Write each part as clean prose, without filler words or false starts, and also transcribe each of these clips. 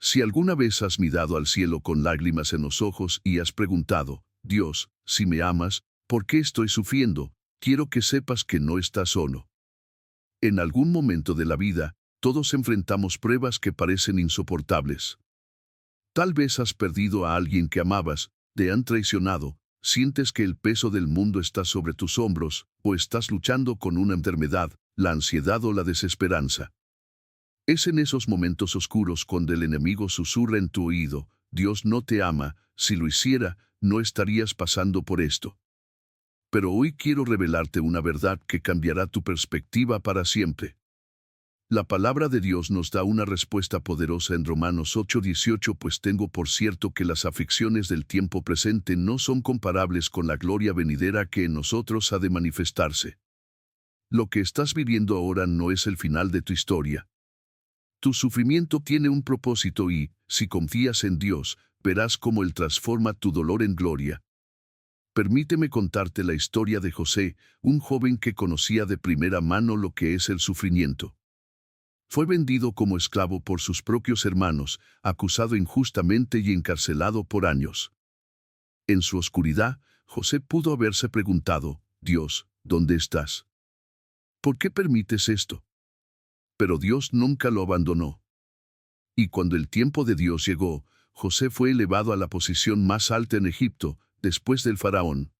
Si alguna vez has mirado al cielo con lágrimas en los ojos y has preguntado, Dios, si me amas, ¿por qué estoy sufriendo? Quiero que sepas que no estás solo. En algún momento de la vida, todos enfrentamos pruebas que parecen insoportables. Tal vez has perdido a alguien que amabas, te han traicionado, sientes que el peso del mundo está sobre tus hombros, o estás luchando con una enfermedad, la ansiedad o la desesperanza. Es en esos momentos oscuros cuando el enemigo susurra en tu oído, Dios no te ama, si lo hiciera, no estarías pasando por esto. Pero hoy quiero revelarte una verdad que cambiará tu perspectiva para siempre. La palabra de Dios nos da una respuesta poderosa en Romanos 8:18, pues tengo por cierto que las aflicciones del tiempo presente no son comparables con la gloria venidera que en nosotros ha de manifestarse. Lo que estás viviendo ahora no es el final de tu historia. Tu sufrimiento tiene un propósito y, si confías en Dios, verás cómo Él transforma tu dolor en gloria. Permíteme contarte la historia de José, un joven que conocía de primera mano lo que es el sufrimiento. Fue vendido como esclavo por sus propios hermanos, acusado injustamente y encarcelado por años. En su oscuridad, José pudo haberse preguntado, Dios, ¿dónde estás? ¿Por qué permites esto? Pero Dios nunca lo abandonó. Y cuando el tiempo de Dios llegó, José fue elevado a la posición más alta en Egipto, después del faraón.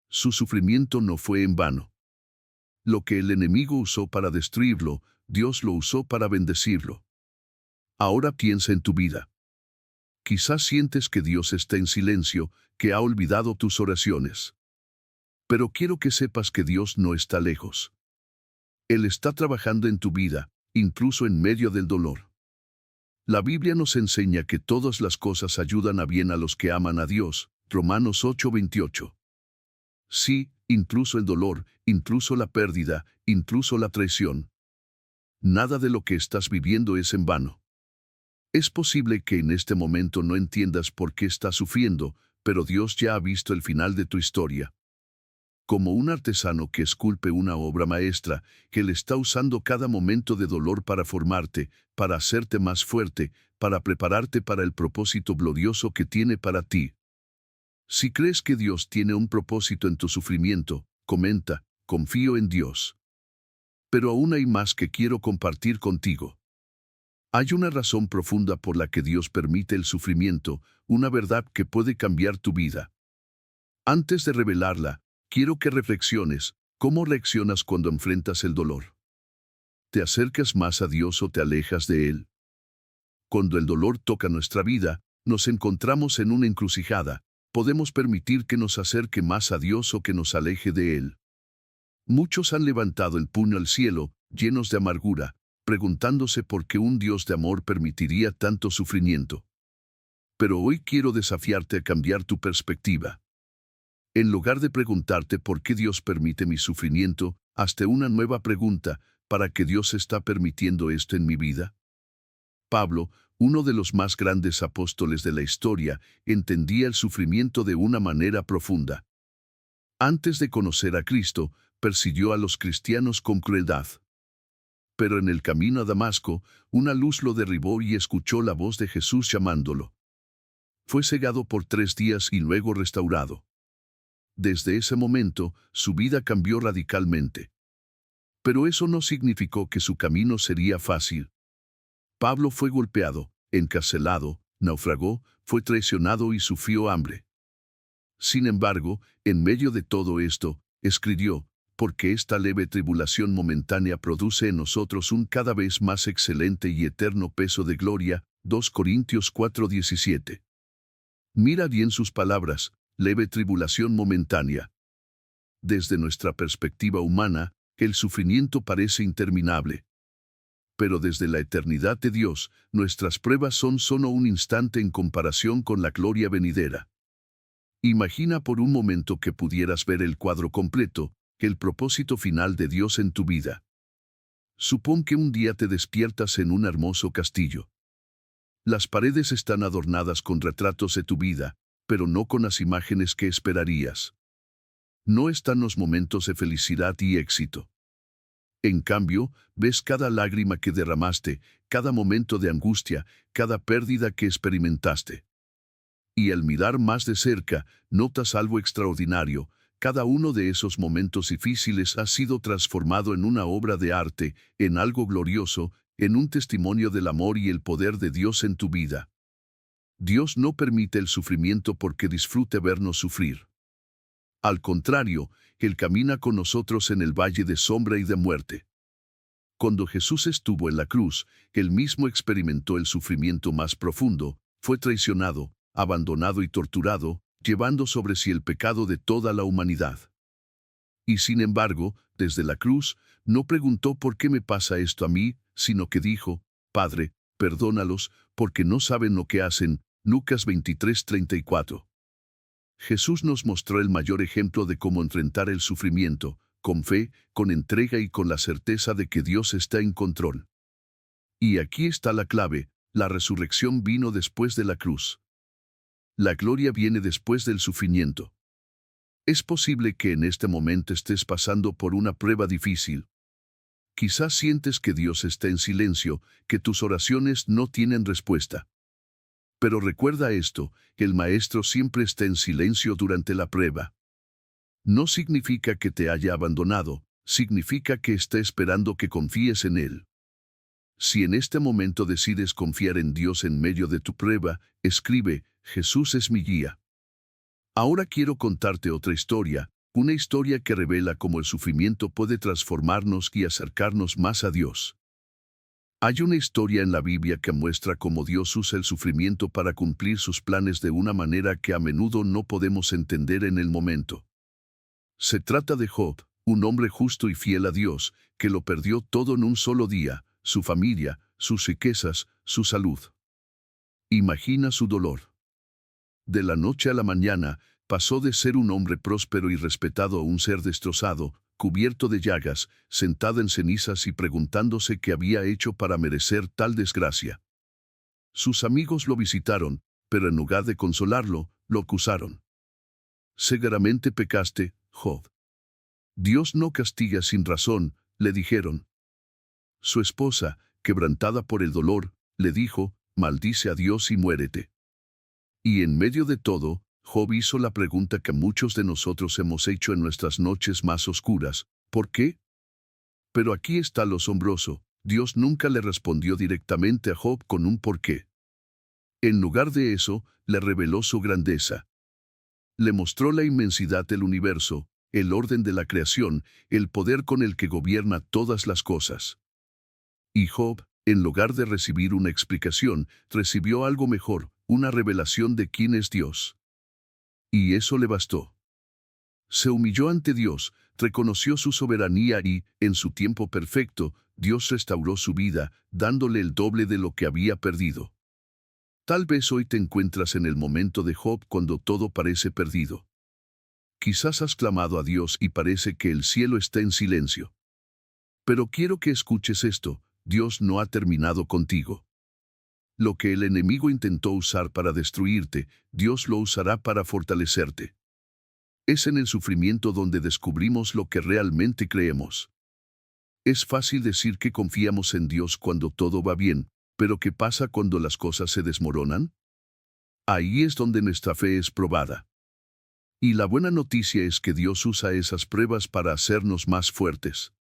Su sufrimiento no fue en vano. Lo que el enemigo usó para destruirlo, Dios lo usó para bendecirlo. Ahora piensa en tu vida. Quizás sientes que Dios está en silencio, que ha olvidado tus oraciones. Pero quiero que sepas que Dios no está lejos. Él está trabajando en tu vida, incluso en medio del dolor. La Biblia nos enseña que todas las cosas ayudan a bien a los que aman a Dios, Romanos 8:28. Sí, incluso el dolor, incluso la pérdida, incluso la traición. Nada de lo que estás viviendo es en vano. Es posible que en este momento no entiendas por qué estás sufriendo, pero Dios ya ha visto el final de tu historia. Como un artesano que esculpe una obra maestra, que Él está usando cada momento de dolor para formarte, para hacerte más fuerte, para prepararte para el propósito glorioso que tiene para ti. Si crees que Dios tiene un propósito en tu sufrimiento, comenta, confío en Dios. Pero aún hay más que quiero compartir contigo. Hay una razón profunda por la que Dios permite el sufrimiento, una verdad que puede cambiar tu vida. Antes de revelarla, quiero que reflexiones, ¿cómo reaccionas cuando enfrentas el dolor? ¿Te acercas más a Dios o te alejas de Él? Cuando el dolor toca nuestra vida, nos encontramos en una encrucijada. Podemos permitir que nos acerque más a Dios o que nos aleje de Él. Muchos han levantado el puño al cielo, llenos de amargura, preguntándose por qué un Dios de amor permitiría tanto sufrimiento. Pero hoy quiero desafiarte a cambiar tu perspectiva. En lugar de preguntarte por qué Dios permite mi sufrimiento, hazte una nueva pregunta: ¿para qué Dios está permitiendo esto en mi vida? Pablo, uno de los más grandes apóstoles de la historia, entendía el sufrimiento de una manera profunda. Antes de conocer a Cristo, persiguió a los cristianos con crueldad. Pero en el camino a Damasco, una luz lo derribó y escuchó la voz de Jesús llamándolo. Fue cegado por 3 días y luego restaurado. Desde ese momento, su vida cambió radicalmente. Pero eso no significó que su camino sería fácil. Pablo fue golpeado, encarcelado, naufragó, fue traicionado y sufrió hambre. Sin embargo, en medio de todo esto, escribió, porque esta leve tribulación momentánea produce en nosotros un cada vez más excelente y eterno peso de gloria, 2 Corintios 4:17. Mira bien sus palabras, leve tribulación momentánea. Desde nuestra perspectiva humana, el sufrimiento parece interminable. Pero desde la eternidad de Dios, nuestras pruebas son solo un instante en comparación con la gloria venidera. Imagina por un momento que pudieras ver el cuadro completo, el propósito final de Dios en tu vida. Supón que un día te despiertas en un hermoso castillo. Las paredes están adornadas con retratos de tu vida, pero no con las imágenes que esperarías. No están los momentos de felicidad y éxito. En cambio, ves cada lágrima que derramaste, cada momento de angustia, cada pérdida que experimentaste. Y al mirar más de cerca, notas algo extraordinario. Cada uno de esos momentos difíciles ha sido transformado en una obra de arte, en algo glorioso, en un testimonio del amor y el poder de Dios en tu vida. Dios no permite el sufrimiento porque disfrute vernos sufrir. Al contrario, Él camina con nosotros en el valle de sombra y de muerte. Cuando Jesús estuvo en la cruz, Él mismo experimentó el sufrimiento más profundo, fue traicionado, abandonado y torturado, llevando sobre sí el pecado de toda la humanidad. Y sin embargo, desde la cruz, no preguntó ¿por qué me pasa esto a mí?, sino que dijo, Padre, perdónalos, porque no saben lo que hacen. Lucas 23:34. Jesús nos mostró el mayor ejemplo de cómo enfrentar el sufrimiento, con fe, con entrega y con la certeza de que Dios está en control. Y aquí está la clave: la resurrección vino después de la cruz. La gloria viene después del sufrimiento. Es posible que en este momento estés pasando por una prueba difícil. Quizás sientes que Dios está en silencio, que tus oraciones no tienen respuesta. Pero recuerda esto: el Maestro siempre está en silencio durante la prueba. No significa que te haya abandonado, significa que está esperando que confíes en Él. Si en este momento decides confiar en Dios en medio de tu prueba, escribe, Jesús es mi guía. Ahora quiero contarte otra historia, una historia que revela cómo el sufrimiento puede transformarnos y acercarnos más a Dios. Hay una historia en la Biblia que muestra cómo Dios usa el sufrimiento para cumplir sus planes de una manera que a menudo no podemos entender en el momento. Se trata de Job, un hombre justo y fiel a Dios, que lo perdió todo en un solo día: su familia, sus riquezas, su salud. Imagina su dolor. De la noche a la mañana, pasó de ser un hombre próspero y respetado a un ser destrozado, cubierto de llagas, sentado en cenizas y preguntándose qué había hecho para merecer tal desgracia. Sus amigos lo visitaron, pero en lugar de consolarlo, lo acusaron. Seguramente pecaste, Job. Dios no castiga sin razón, le dijeron. Su esposa, quebrantada por el dolor, le dijo, maldice a Dios y muérete. Y en medio de todo, Job hizo la pregunta que muchos de nosotros hemos hecho en nuestras noches más oscuras: ¿por qué? Pero aquí está lo asombroso: Dios nunca le respondió directamente a Job con un por qué. En lugar de eso, le reveló su grandeza. Le mostró la inmensidad del universo, el orden de la creación, el poder con el que gobierna todas las cosas. Y Job, en lugar de recibir una explicación, recibió algo mejor: una revelación de quién es Dios. Y eso le bastó. Se humilló ante Dios, reconoció su soberanía y, en su tiempo perfecto, Dios restauró su vida, dándole el doble de lo que había perdido. Tal vez hoy te encuentras en el momento de Job cuando todo parece perdido. Quizás has clamado a Dios y parece que el cielo está en silencio. Pero quiero que escuches esto: Dios no ha terminado contigo. Lo que el enemigo intentó usar para destruirte, Dios lo usará para fortalecerte. Es en el sufrimiento donde descubrimos lo que realmente creemos. Es fácil decir que confiamos en Dios cuando todo va bien, pero ¿qué pasa cuando las cosas se desmoronan? Ahí es donde nuestra fe es probada. Y la buena noticia es que Dios usa esas pruebas para hacernos más fuertes.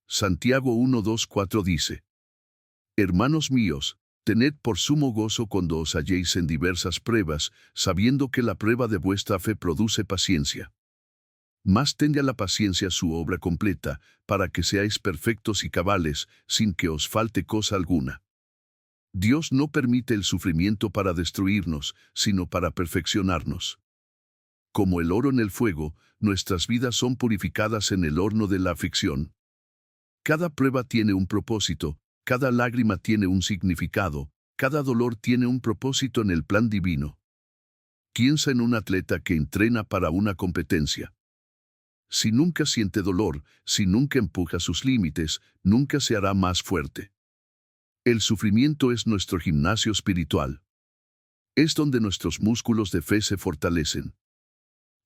Santiago 1:2-4 dice: Hermanos míos, tened por sumo gozo cuando os halléis en diversas pruebas, sabiendo que la prueba de vuestra fe produce paciencia. Mas tenga la paciencia su obra completa, para que seáis perfectos y cabales, sin que os falte cosa alguna. Dios no permite el sufrimiento para destruirnos, sino para perfeccionarnos. Como el oro en el fuego, nuestras vidas son purificadas en el horno de la aflicción. Cada prueba tiene un propósito, cada lágrima tiene un significado, cada dolor tiene un propósito en el plan divino. Piensa en un atleta que entrena para una competencia. Si nunca siente dolor, si nunca empuja sus límites, nunca se hará más fuerte. El sufrimiento es nuestro gimnasio espiritual. Es donde nuestros músculos de fe se fortalecen.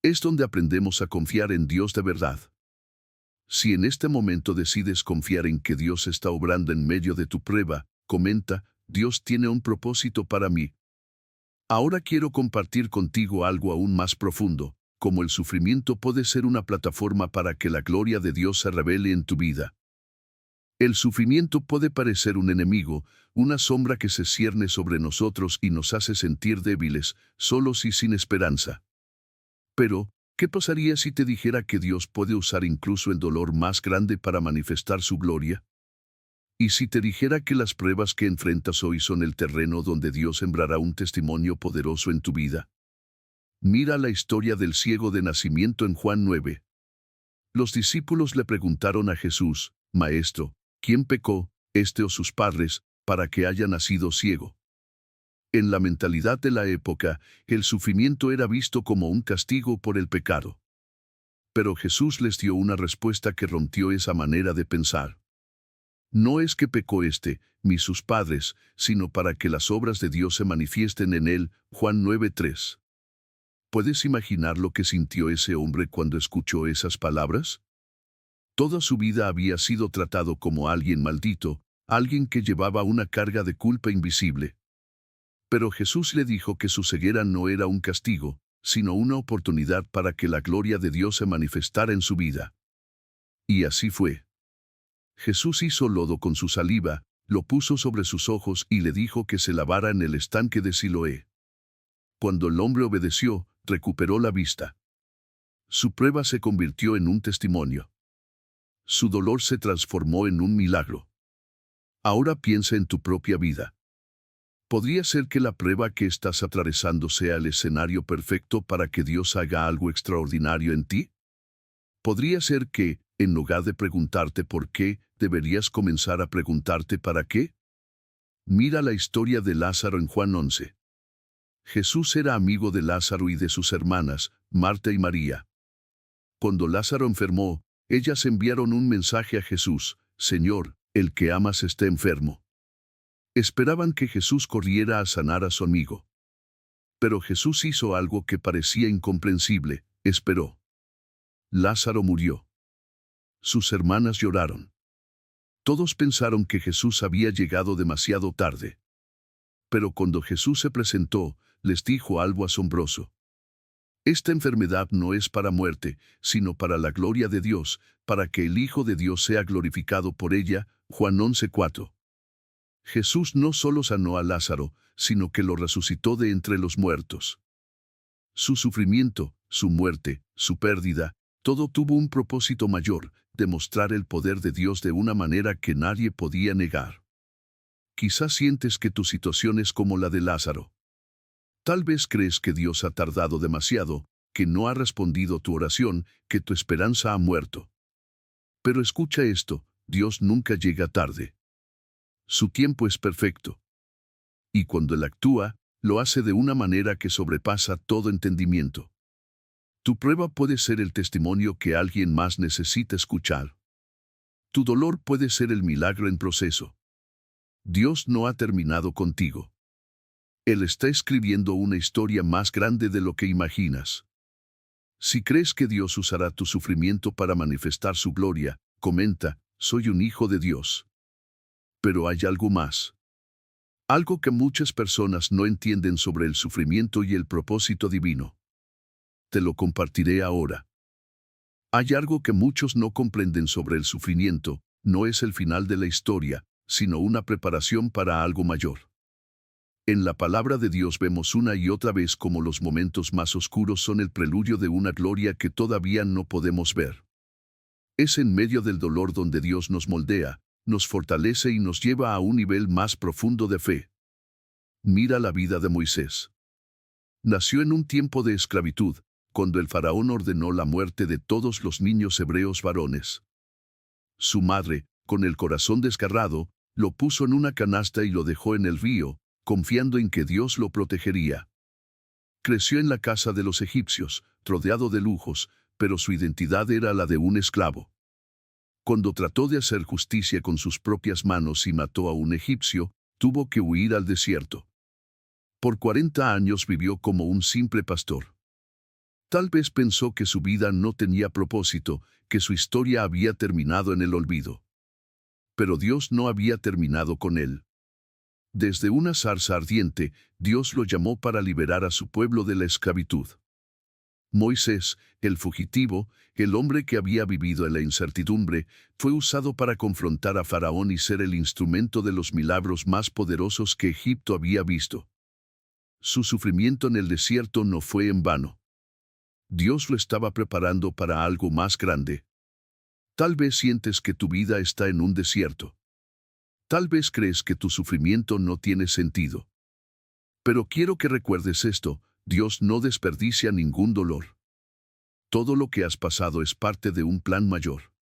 Es donde aprendemos a confiar en Dios de verdad. Si en este momento decides confiar en que Dios está obrando en medio de tu prueba, comenta, Dios tiene un propósito para mí. Ahora quiero compartir contigo algo aún más profundo, como el sufrimiento puede ser una plataforma para que la gloria de Dios se revele en tu vida. El sufrimiento puede parecer un enemigo, una sombra que se cierne sobre nosotros y nos hace sentir débiles, solos y sin esperanza. Pero, ¿qué pasaría si te dijera que Dios puede usar incluso el dolor más grande para manifestar su gloria? ¿Y si te dijera que las pruebas que enfrentas hoy son el terreno donde Dios sembrará un testimonio poderoso en tu vida? Mira la historia del ciego de nacimiento en Juan 9. Los discípulos le preguntaron a Jesús, Maestro, ¿quién pecó, este o sus padres, para que haya nacido ciego? En la mentalidad de la época, el sufrimiento era visto como un castigo por el pecado. Pero Jesús les dio una respuesta que rompió esa manera de pensar. No es que pecó este, ni sus padres, sino para que las obras de Dios se manifiesten en él. Juan 9:3. ¿Puedes imaginar lo que sintió ese hombre cuando escuchó esas palabras? Toda su vida había sido tratado como alguien maldito, alguien que llevaba una carga de culpa invisible. Pero Jesús le dijo que su ceguera no era un castigo, sino una oportunidad para que la gloria de Dios se manifestara en su vida. Y así fue. Jesús hizo lodo con su saliva, lo puso sobre sus ojos y le dijo que se lavara en el estanque de Siloé. Cuando el hombre obedeció, recuperó la vista. Su prueba se convirtió en un testimonio. Su dolor se transformó en un milagro. Ahora piensa en tu propia vida. ¿Podría ser que la prueba que estás atravesando sea el escenario perfecto para que Dios haga algo extraordinario en ti? ¿Podría ser que, en lugar de preguntarte por qué, deberías comenzar a preguntarte para qué? Mira la historia de Lázaro en Juan 11. Jesús era amigo de Lázaro y de sus hermanas, Marta y María. Cuando Lázaro enfermó, ellas enviaron un mensaje a Jesús, Señor, el que amas está enfermo. Esperaban que Jesús corriera a sanar a su amigo. Pero Jesús hizo algo que parecía incomprensible, esperó. Lázaro murió. Sus hermanas lloraron. Todos pensaron que Jesús había llegado demasiado tarde. Pero cuando Jesús se presentó, les dijo algo asombroso. Esta enfermedad no es para muerte, sino para la gloria de Dios, para que el Hijo de Dios sea glorificado por ella. Juan 11:4. Jesús no solo sanó a Lázaro, sino que lo resucitó de entre los muertos. Su sufrimiento, su muerte, su pérdida, todo tuvo un propósito mayor, demostrar el poder de Dios de una manera que nadie podía negar. Quizás sientes que tu situación es como la de Lázaro. Tal vez crees que Dios ha tardado demasiado, que no ha respondido tu oración, que tu esperanza ha muerto. Pero escucha esto, Dios nunca llega tarde. Su tiempo es perfecto. Y cuando Él actúa, lo hace de una manera que sobrepasa todo entendimiento. Tu prueba puede ser el testimonio que alguien más necesita escuchar. Tu dolor puede ser el milagro en proceso. Dios no ha terminado contigo. Él está escribiendo una historia más grande de lo que imaginas. Si crees que Dios usará tu sufrimiento para manifestar su gloria, comenta, soy un hijo de Dios. Pero hay algo más. Algo que muchas personas no entienden sobre el sufrimiento y el propósito divino. Te lo compartiré ahora. Hay algo que muchos no comprenden sobre el sufrimiento, no es el final de la historia, sino una preparación para algo mayor. En la palabra de Dios vemos una y otra vez cómo los momentos más oscuros son el preludio de una gloria que todavía no podemos ver. Es en medio del dolor donde Dios nos moldea, nos fortalece y nos lleva a un nivel más profundo de fe. Mira la vida de Moisés. Nació en un tiempo de esclavitud, cuando el faraón ordenó la muerte de todos los niños hebreos varones. Su madre, con el corazón desgarrado, lo puso en una canasta y lo dejó en el río, confiando en que Dios lo protegería. Creció en la casa de los egipcios, rodeado de lujos, pero su identidad era la de un esclavo. Cuando trató de hacer justicia con sus propias manos y mató a un egipcio, tuvo que huir al desierto. Por 40 años vivió como un simple pastor. Tal vez pensó que su vida no tenía propósito, que su historia había terminado en el olvido. Pero Dios no había terminado con él. Desde una zarza ardiente, Dios lo llamó para liberar a su pueblo de la esclavitud. Moisés, el fugitivo, el hombre que había vivido en la incertidumbre, fue usado para confrontar a Faraón y ser el instrumento de los milagros más poderosos que Egipto había visto. Su sufrimiento en el desierto no fue en vano. Dios lo estaba preparando para algo más grande. Tal vez sientes que tu vida está en un desierto. Tal vez crees que tu sufrimiento no tiene sentido. Pero quiero que recuerdes esto: Dios no desperdicia ningún dolor. Todo lo que has pasado es parte de un plan mayor.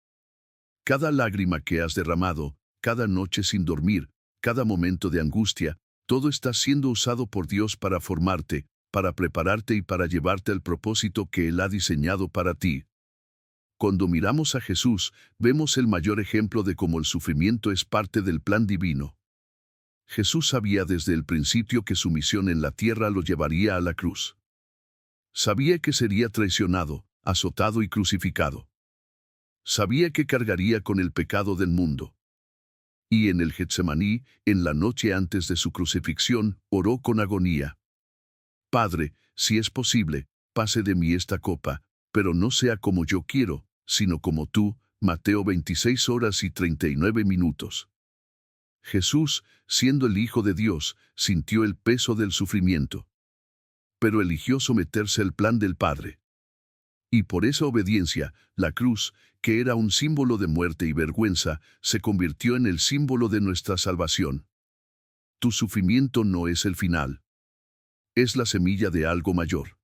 Cada lágrima que has derramado, cada noche sin dormir, cada momento de angustia, todo está siendo usado por Dios para formarte, para prepararte y para llevarte al propósito que Él ha diseñado para ti. Cuando miramos a Jesús, vemos el mayor ejemplo de cómo el sufrimiento es parte del plan divino. Jesús sabía desde el principio que su misión en la tierra lo llevaría a la cruz. Sabía que sería traicionado, azotado y crucificado. Sabía que cargaría con el pecado del mundo. Y en el Getsemaní, en la noche antes de su crucifixión, oró con agonía: Padre, si es posible, pase de mí esta copa, pero no sea como yo quiero, sino como tú. Mateo 26:39. Jesús, siendo el Hijo de Dios, sintió el peso del sufrimiento. Pero eligió someterse al plan del Padre. Y por esa obediencia, la cruz, que era un símbolo de muerte y vergüenza, se convirtió en el símbolo de nuestra salvación. Tu sufrimiento no es el final. Es la semilla de algo mayor.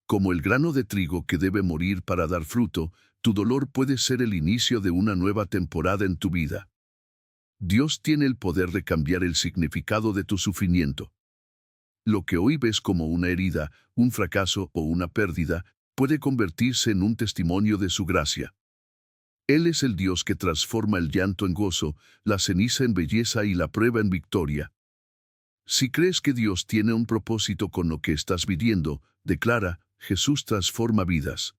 Como el grano de trigo que debe morir para dar fruto, tu dolor puede ser el inicio de una nueva temporada en tu vida. Dios tiene el poder de cambiar el significado de tu sufrimiento. Lo que hoy ves como una herida, un fracaso o una pérdida, puede convertirse en un testimonio de su gracia. Él es el Dios que transforma el llanto en gozo, la ceniza en belleza y la prueba en victoria. Si crees que Dios tiene un propósito con lo que estás viviendo, declara: Jesús transforma vidas.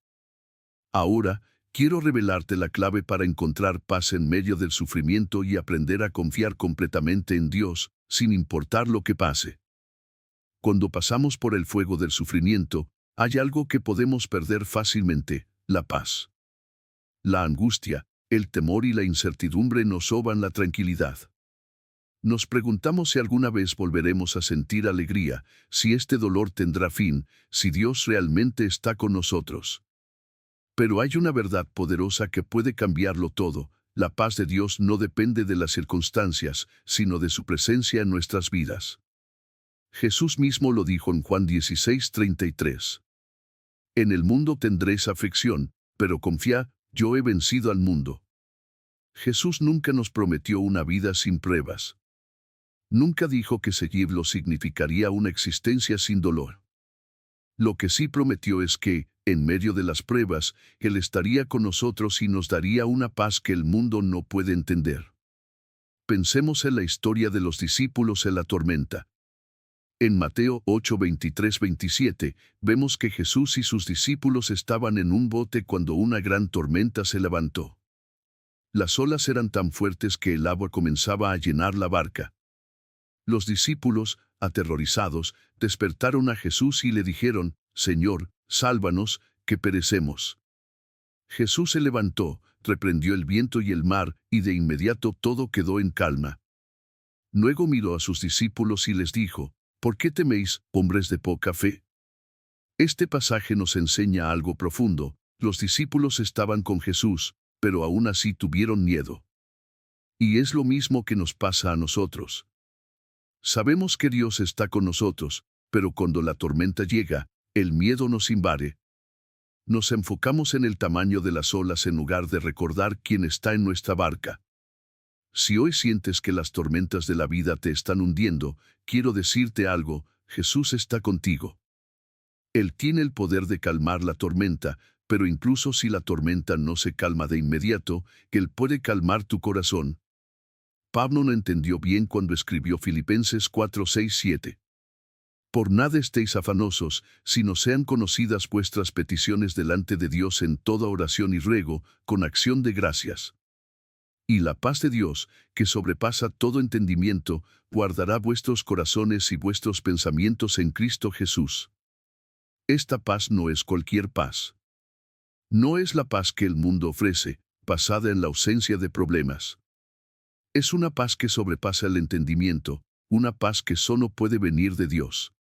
Ahora, quiero revelarte la clave para encontrar paz en medio del sufrimiento y aprender a confiar completamente en Dios, sin importar lo que pase. Cuando pasamos por el fuego del sufrimiento, hay algo que podemos perder fácilmente: la paz. La angustia, el temor y la incertidumbre nos soban la tranquilidad. Nos preguntamos si alguna vez volveremos a sentir alegría, si este dolor tendrá fin, si Dios realmente está con nosotros. Pero hay una verdad poderosa que puede cambiarlo todo: la paz de Dios no depende de las circunstancias, sino de su presencia en nuestras vidas. Jesús mismo lo dijo en Juan 16:33. En el mundo tendréis aflicción, pero confía, yo he vencido al mundo. Jesús nunca nos prometió una vida sin pruebas. Nunca dijo que seguirlo significaría una existencia sin dolor. Lo que sí prometió es que, en medio de las pruebas, Él estaría con nosotros y nos daría una paz que el mundo no puede entender. Pensemos en la historia de los discípulos en la tormenta. En Mateo 8:23-27, vemos que Jesús y sus discípulos estaban en un bote cuando una gran tormenta se levantó. Las olas eran tan fuertes que el agua comenzaba a llenar la barca. Los discípulos, aterrorizados, despertaron a Jesús y le dijeron: Señor, sálvanos, que perecemos. Jesús se levantó, reprendió el viento y el mar, y de inmediato todo quedó en calma. Luego miró a sus discípulos y les dijo: ¿Por qué teméis, hombres de poca fe? Este pasaje nos enseña algo profundo. Los discípulos estaban con Jesús, pero aún así tuvieron miedo. Y es lo mismo que nos pasa a nosotros. Sabemos que Dios está con nosotros, pero cuando la tormenta llega, el miedo nos invade. Nos enfocamos en el tamaño de las olas en lugar de recordar quién está en nuestra barca. Si hoy sientes que las tormentas de la vida te están hundiendo, quiero decirte algo: Jesús está contigo. Él tiene el poder de calmar la tormenta, pero incluso si la tormenta no se calma de inmediato, Él puede calmar tu corazón. Pablo no entendió bien cuando escribió Filipenses 4:6-7. Por nada estéis afanosos, sino sean conocidas vuestras peticiones delante de Dios en toda oración y ruego, con acción de gracias. Y la paz de Dios, que sobrepasa todo entendimiento, guardará vuestros corazones y vuestros pensamientos en Cristo Jesús. Esta paz no es cualquier paz. No es la paz que el mundo ofrece, basada en la ausencia de problemas. Es una paz que sobrepasa el entendimiento, una paz que solo puede venir de Dios.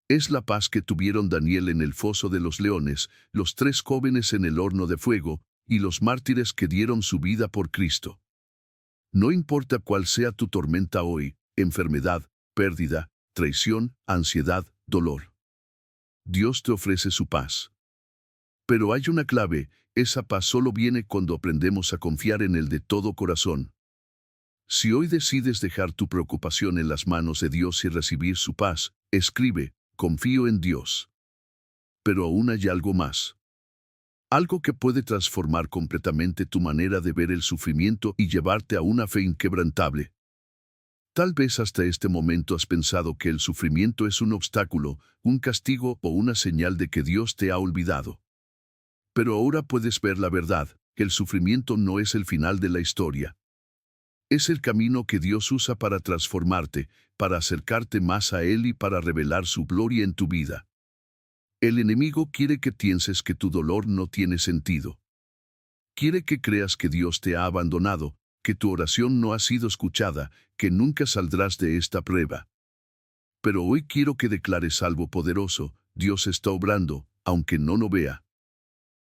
Es la paz que tuvieron Daniel en el foso de los leones, los 3 jóvenes en el horno de fuego, y los mártires que dieron su vida por Cristo. No importa cuál sea tu tormenta hoy, enfermedad, pérdida, traición, ansiedad, dolor. Dios te ofrece su paz. Pero hay una clave, esa paz solo viene cuando aprendemos a confiar en Él de todo corazón. Si hoy decides dejar tu preocupación en las manos de Dios y recibir su paz, escribe, confío en Dios. Pero aún hay algo más. Algo que puede transformar completamente tu manera de ver el sufrimiento y llevarte a una fe inquebrantable. Tal vez hasta este momento has pensado que el sufrimiento es un obstáculo, un castigo o una señal de que Dios te ha olvidado. Pero ahora puedes ver la verdad, que el sufrimiento no es el final de la historia. Es el camino que Dios usa para transformarte, para acercarte más a Él y para revelar su gloria en tu vida. El enemigo quiere que pienses que tu dolor no tiene sentido. Quiere que creas que Dios te ha abandonado, que tu oración no ha sido escuchada, que nunca saldrás de esta prueba. Pero hoy quiero que declares algo poderoso, Dios está obrando, aunque no lo vea.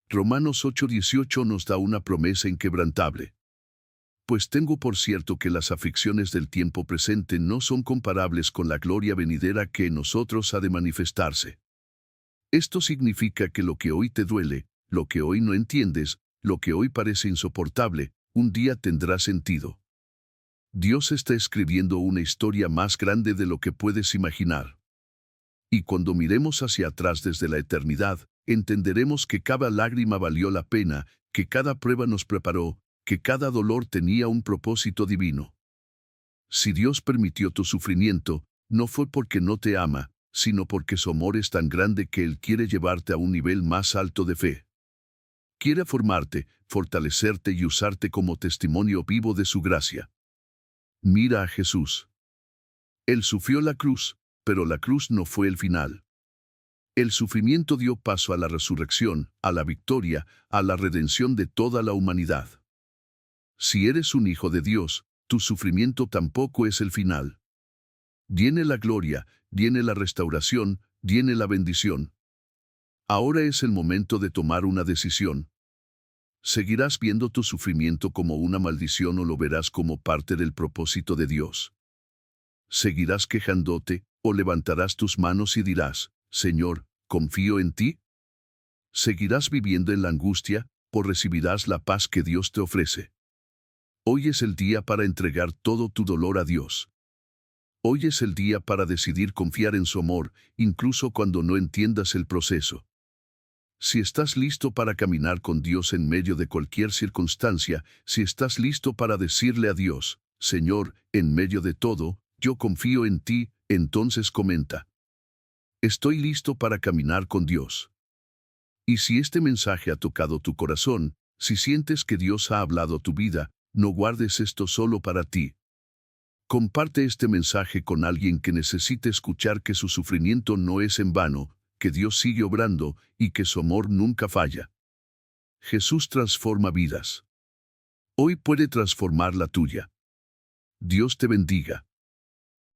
Romanos 8:18 nos da una promesa inquebrantable. Pues tengo por cierto que las aflicciones del tiempo presente no son comparables con la gloria venidera que en nosotros ha de manifestarse. Esto significa que lo que hoy te duele, lo que hoy no entiendes, lo que hoy parece insoportable, un día tendrá sentido. Dios está escribiendo una historia más grande de lo que puedes imaginar. Y cuando miremos hacia atrás desde la eternidad, entenderemos que cada lágrima valió la pena, que cada prueba nos preparó, que cada dolor tenía un propósito divino. Si Dios permitió tu sufrimiento, no fue porque no te ama, sino porque su amor es tan grande que Él quiere llevarte a un nivel más alto de fe. Quiere formarte, fortalecerte y usarte como testimonio vivo de su gracia. Mira a Jesús. Él sufrió la cruz, pero la cruz no fue el final. El sufrimiento dio paso a la resurrección, a la victoria, a la redención de toda la humanidad. Si eres un hijo de Dios, tu sufrimiento tampoco es el final. Viene la gloria, viene la restauración, viene la bendición. Ahora es el momento de tomar una decisión. ¿Seguirás viendo tu sufrimiento como una maldición o lo verás como parte del propósito de Dios? ¿Seguirás quejándote o levantarás tus manos y dirás, Señor, confío en ti? ¿Seguirás viviendo en la angustia o recibirás la paz que Dios te ofrece? Hoy es el día para entregar todo tu dolor a Dios. Hoy es el día para decidir confiar en su amor, incluso cuando no entiendas el proceso. Si estás listo para caminar con Dios en medio de cualquier circunstancia, si estás listo para decirle a Dios, Señor, en medio de todo, yo confío en ti, entonces comenta. Estoy listo para caminar con Dios. Y si este mensaje ha tocado tu corazón, si sientes que Dios ha hablado a tu vida, no guardes esto solo para ti. Comparte este mensaje con alguien que necesite escuchar que su sufrimiento no es en vano, que Dios sigue obrando y que su amor nunca falla. Jesús transforma vidas. Hoy puede transformar la tuya. Dios te bendiga.